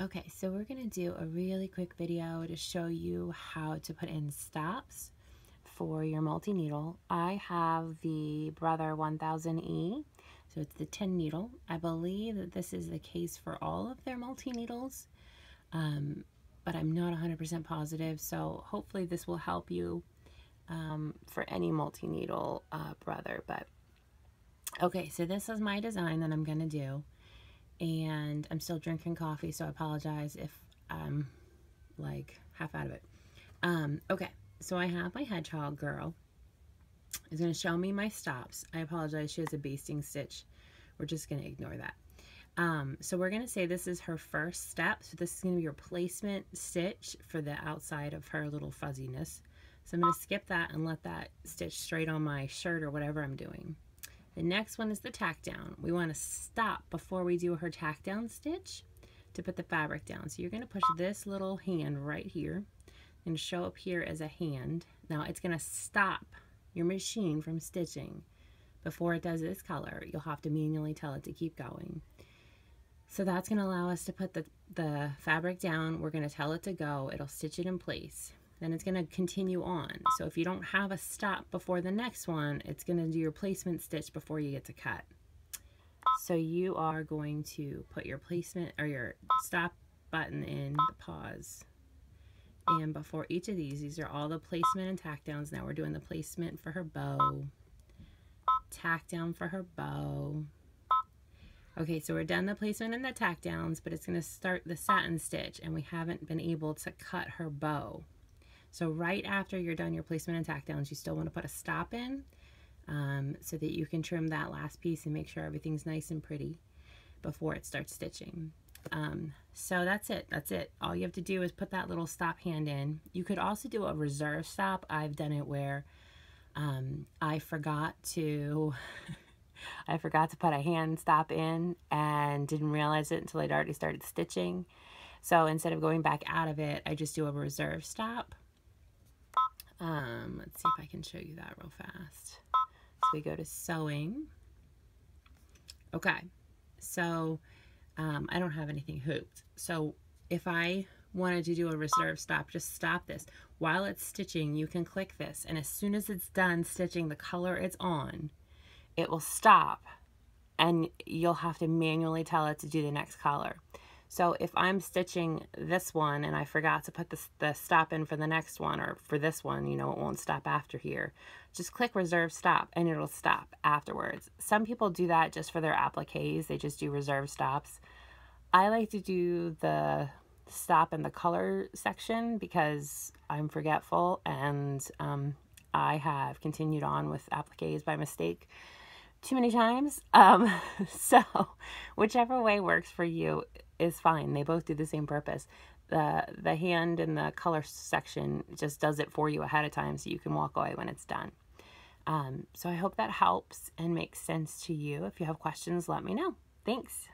Okay, so we're going to do a really quick video to show you how to put in stops for your multi-needle. I have the Brother 1000E, so it's the 10 needle. I believe that this is the case for all of their multi-needles, but I'm not 100% positive, so hopefully this will help you for any multi-needle Brother. But okay, so this is my design that I'm going to do. And I'm still drinking coffee, so I apologize if I'm like half out of it. Okay, so I have my hedgehog girl. Is going to show me my stops. I apologize, she has a basting stitch. We're just going to ignore that. So we're going to say this is her first step. So this is going to be your placement stitch for the outside of her little fuzziness. So I'm going to skip that and let that stitch straight on my shirt or whatever I'm doing. The next one is the tack down. We want to stop before we do her tack down stitch to put the fabric down. So you're going to push this little hand right here and show up here as a hand. Now it's going to stop your machine from stitching before it does this color. You'll have to manually tell it to keep going. So that's going to allow us to put the fabric down. We're going to tell it to go. It'll stitch it in place. Then it's going to continue on. So if you don't have a stop before the next one, it's going to do your placement stitch before you get to cut. So you are going to put your placement or your stop button in the pause. And before each of these are all the placement and tack downs. Now we're doing the placement for her bow, tack down for her bow. Okay, so we're done the placement and the tack downs, but it's going to start the satin stitch, and we haven't been able to cut her bow. So right after you're done your placement and tack downs, you still want to put a stop in so that you can trim that last piece and make sure everything's nice and pretty before it starts stitching. So that's it. That's it. All you have to do is put that little stop hand in. You could also do a reserve stop. I've done it where I forgot to put a hand stop in and didn't realize it until I'd already started stitching. So instead of going back out of it, I just do a reserve stop. Let's see if I can show you that real fast. So we go to sewing. Okay, so I don't have anything hooped. So if I wanted to do a reserve stop, just stop this. While it's stitching, you can click this, and as soon as it's done stitching the color it's on, it will stop, and you'll have to manually tell it to do the next color. So if I'm stitching this one and I forgot to put the stop in for the next one, or for this one, you know, it won't stop after here, just click reserve stop and it'll stop afterwards. Some people do that just for their appliques. They just do reserve stops. I like to do the stop in the color section because I'm forgetful, and I have continued on with appliques by mistake too many times. So whichever way works for you is fine. They both do the same purpose. The hand in the color section just does it for you ahead of time so you can walk away when it's done. So I hope that helps and makes sense to you. If you have questions, let me know. Thanks.